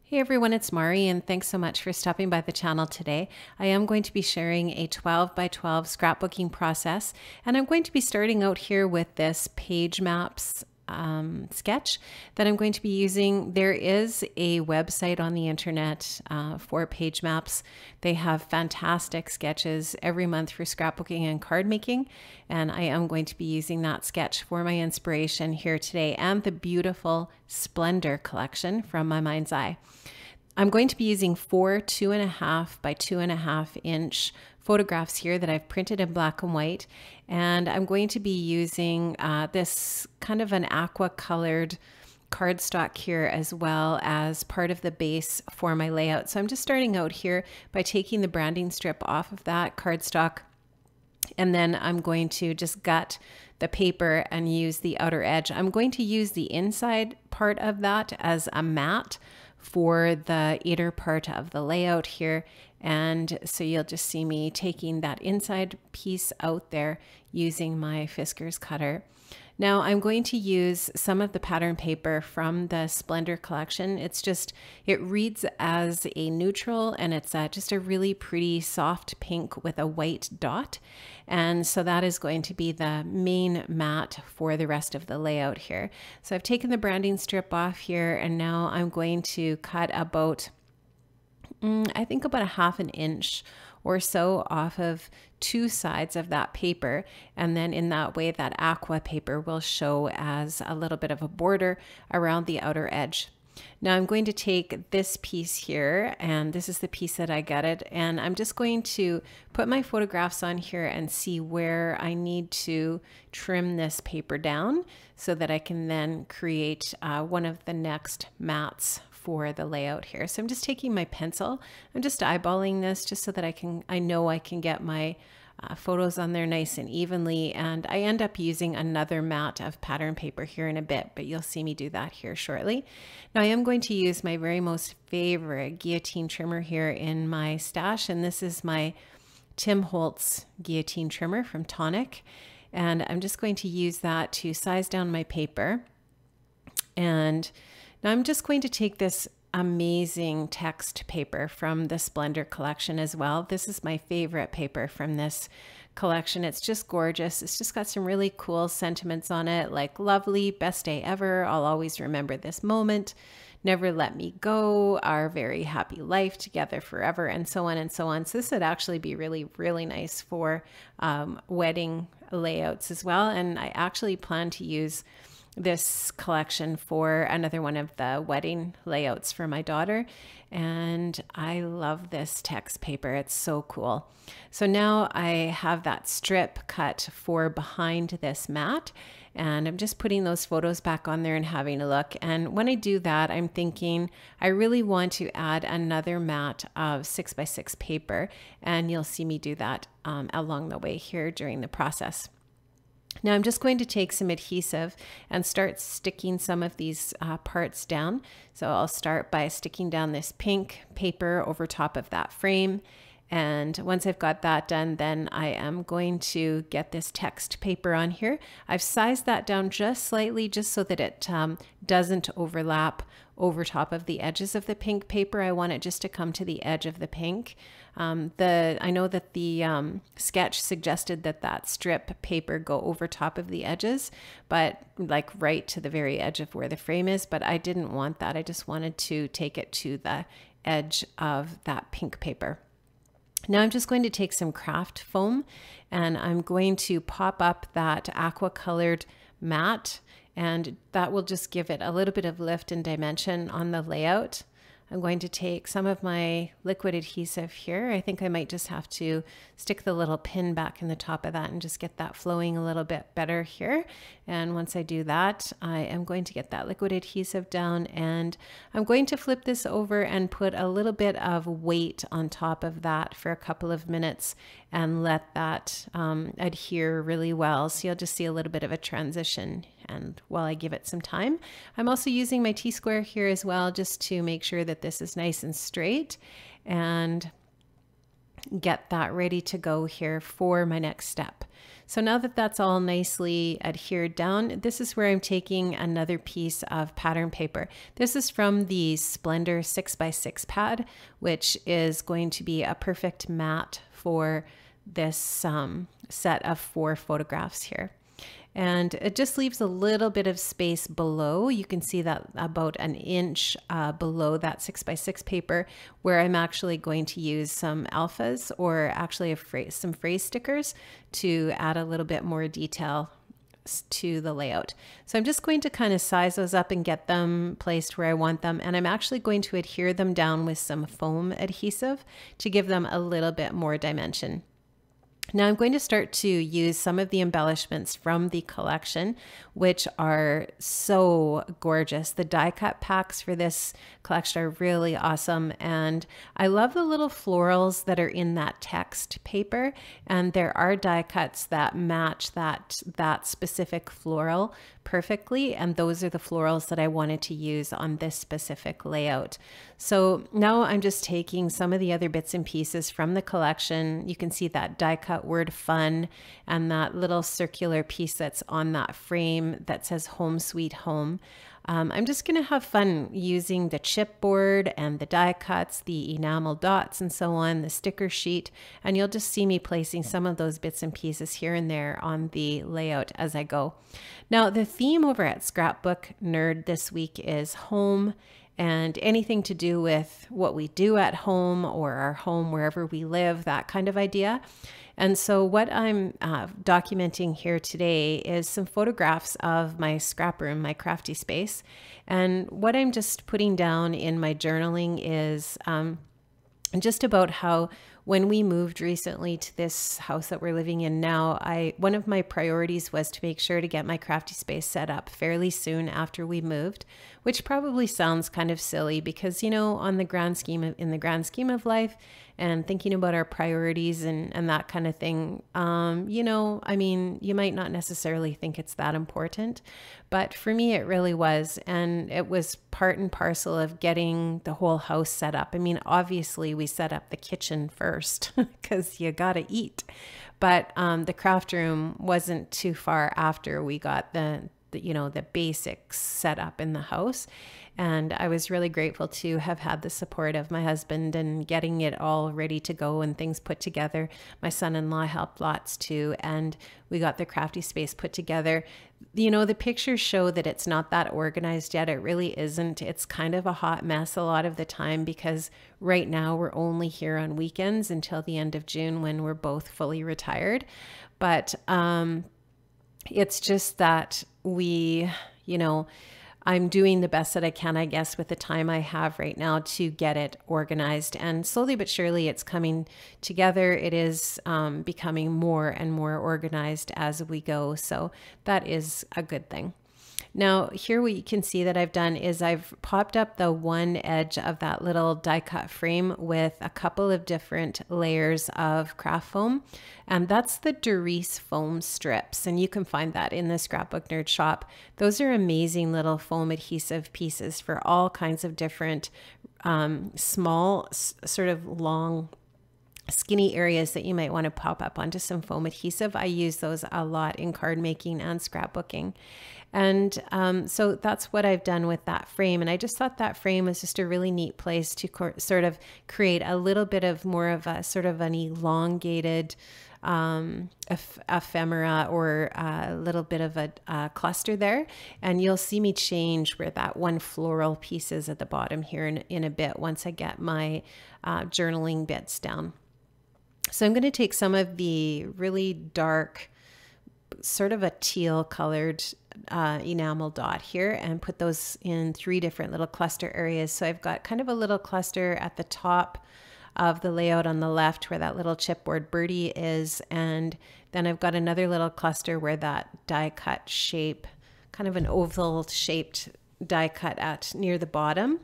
Hey everyone, it's Mari, and thanks so much for stopping by the channel today. I am going to be sharing a 12 by 12 scrapbooking process, and I'm going to be starting out here with this page maps sketch that I'm going to be using. There is a website on the internet for page maps. They have fantastic sketches every month for scrapbooking and card making, and I am going to be using that sketch for my inspiration here today, and the beautiful Splendor collection from my mind's eye. I'm going to be using 4 2.5 by 2.5 inch photographs here that I've printed in black and white, and I'm going to be using this kind of an aqua colored cardstock here as well as part of the base for my layout. So I'm just starting out here by taking the branding strip off of that cardstock, and then I'm going to just gut the paper and use the outer edge. I'm going to use the inside part of that as a mat for the inner part of the layout here. And so you'll just see me taking that inside piece out there using my Fiskars cutter. Now I'm going to use some of the pattern paper from the Splendor collection. It reads as a neutral, and it's just a really pretty soft pink with a white dot. And so that is going to be the main mat for the rest of the layout here. So I've taken the branding strip off here, and now I'm going to cut about, I think about 1/2 inch or so off of two sides of that paper, and then in that way that aqua paper will show as a little bit of a border around the outer edge. Now I'm going to take this piece here, and this is the piece that I gutted, and I'm just going to put my photographs on here and see where I need to trim this paper down so that I can then create one of the next mats for the layout here. So I'm just taking my pencil, I'm just eyeballing this just so that I know I can get my photos on there nice and evenly, and I end up using another mat of pattern paper here in a bit, but you'll see me do that here shortly. Now I am going to use my very most favorite guillotine trimmer here in my stash, and this is my Tim Holtz guillotine trimmer from Tonic, and I'm just going to use that to size down my paper. And now I'm just going to take this amazing text paper from the Splendor collection as well. This is my favorite paper from this collection. It's just gorgeous. It's just got some really cool sentiments on it, like lovely, best day ever, I'll always remember this moment, never let me go, our very happy life together forever, and so on and so on. So this would actually be really, really nice for wedding layouts as well. And I actually plan to use this collection for another one of the wedding layouts for my daughter, and I love this text paper. It's so cool. So now I have that strip cut for behind this mat, and I'm just putting those photos back on there and having a look. And when I do that, I'm thinking I really want to add another mat of 6 by 6 paper, and you'll see me do that along the way here during the process. Now I'm just going to take some adhesive and start sticking some of these parts down. So I'll start by sticking down this pink paper over top of that frame. And once I've got that done, then I am going to get this text paper on here. I've sized that down just slightly, just so that it doesn't overlap over top of the edges of the pink paper. I want it just to come to the edge of the pink. I know that the sketch suggested that that strip paper go over top of the edges, but like right to the very edge of where the frame is, but I didn't want that. I just wanted to take it to the edge of that pink paper. Now I'm just going to take some craft foam, and I'm going to pop up that aqua colored mat, and that will just give it a little bit of lift and dimension on the layout. I'm going to take some of my liquid adhesive here. I think I might just have to stick the little pin back in the top of that and just get that flowing a little bit better here. And once I do that, I am going to get that liquid adhesive down, and I'm going to flip this over and put a little bit of weight on top of that for a couple of minutes and let that adhere really well. So you'll just see a little bit of a transition, and while I give it some time, I'm also using my T-square here as well, just to make sure that this is nice and straight. And get that ready to go here for my next step. So now that that's all nicely adhered down, this is where I'm taking another piece of pattern paper. This is from the Splendor 6x6 pad, which is going to be a perfect mat for this set of 4 photographs here. And it just leaves a little bit of space below. You can see that about an inch below that 6x6 paper, where I'm actually going to use some alphas, or actually some phrase stickers, to add a little bit more detail to the layout. So I'm just going to kind of size those up and get them placed where I want them. And I'm actually going to adhere them down with some foam adhesive to give them a little bit more dimension. Now I'm going to start to use some of the embellishments from the collection, which are so gorgeous. The die cut packs for this collection are really awesome. And I love the little florals that are in that text paper. And there are die cuts that match that specific floral perfectly. And those are the florals that I wanted to use on this specific layout. So now I'm just taking some of the other bits and pieces from the collection. You can see that die cut word fun and that little circular piece that's on that frame that says home sweet home. I'm just going to have fun using the chipboard and the die cuts, the enamel dots and so on, the sticker sheet, and you'll just see me placing some of those bits and pieces here and there on the layout as I go. Now, the theme over at Scrapbook Nerd this week is home, and anything to do with what we do at home or our home wherever we live, that kind of idea. And so what I'm documenting here today is some photographs of my scrap room, my crafty space. And what I'm just putting down in my journaling is just about how when we moved recently to this house that we're living in now, one of my priorities was to make sure to get my crafty space set up fairly soon after we moved, which probably sounds kind of silly because, you know, in the grand scheme of life and thinking about our priorities and that kind of thing, you know, I mean, you might not necessarily think it's that important, but for me, it really was. And it was part and parcel of getting the whole house set up. I mean, obviously we set up the kitchen first because you got to eat, but the craft room wasn't too far after we got the basics set up in the house. And I was really grateful to have had the support of my husband and getting it all ready to go and things put together. My son-in-law helped lots too, and we got the crafty space put together. You know, the pictures show that it's not that organized yet. It really isn't. It's kind of a hot mess a lot of the time because right now we're only here on weekends until the end of June when we're both fully retired. But it's just that I'm doing the best that I can, I guess, with the time I have right now to get it organized. And slowly but surely it's coming together. It is becoming more and more organized as we go. So that is a good thing. Now here what you can see that I've done is I've popped up the one edge of that little die cut frame with a couple of different layers of craft foam. And that's the Doris foam strips. And you can find that in the Scrapbook Nerd shop. Those are amazing little foam adhesive pieces for all kinds of different small, sort of long, skinny areas that you might want to pop up onto some foam adhesive. I use those a lot in card making and scrapbooking. And so that's what I've done with that frame. And I just thought that frame was just a really neat place to sort of create a little bit of more of a sort of an elongated ephemera or a little bit of a cluster there. And you'll see me change where that one floral piece is at the bottom here in a bit once I get my journaling bits down. So I'm going to take some of the really dark, sort of a teal colored enamel dot here and put those in 3 different little cluster areas. So I've got kind of a little cluster at the top of the layout on the left where that little chipboard birdie is. And then I've got another little cluster where that die cut shape, kind of an oval shaped die cut at near the bottom.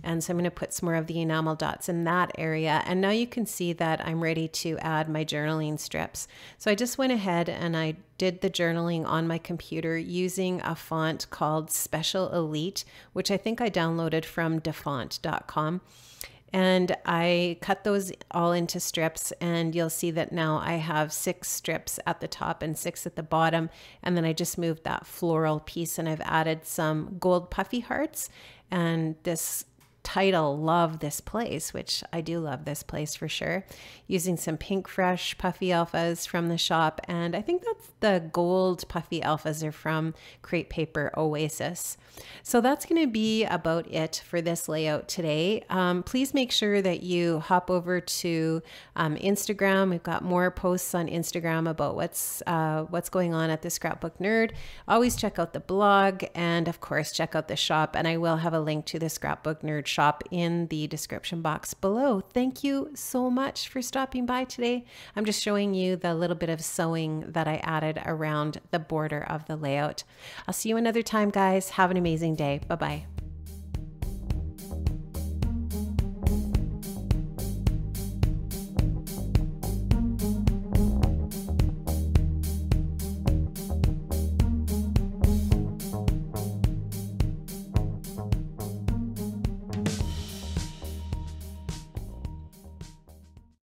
And so I'm going to put some more of the enamel dots in that area. And now you can see that I'm ready to add my journaling strips. So I just went ahead and I did the journaling on my computer using a font called Special Elite, which I think I downloaded from dafont.com. And I cut those all into strips, and you'll see that now I have 6 strips at the top and 6 at the bottom. And then I just moved that floral piece and I've added some gold puffy hearts and this title, Love This Place, which I do love this place for sure, using some pink fresh puffy alphas from the shop. And I think that's the gold puffy alphas are from Crepe Paper Oasis. So that's going to be about it for this layout today. Please make sure that you hop over to Instagram. We've got more posts on Instagram about what's going on at the Scrapbook Nerd. Always check out the blog, and of course check out the shop, and I will have a link to the Scrapbook Nerd shop in the description box below. Thank you so much for stopping by today. I'm just showing you the little bit of sewing that I added around the border of the layout. I'll see you another time, guys. Have an amazing day. Bye-bye.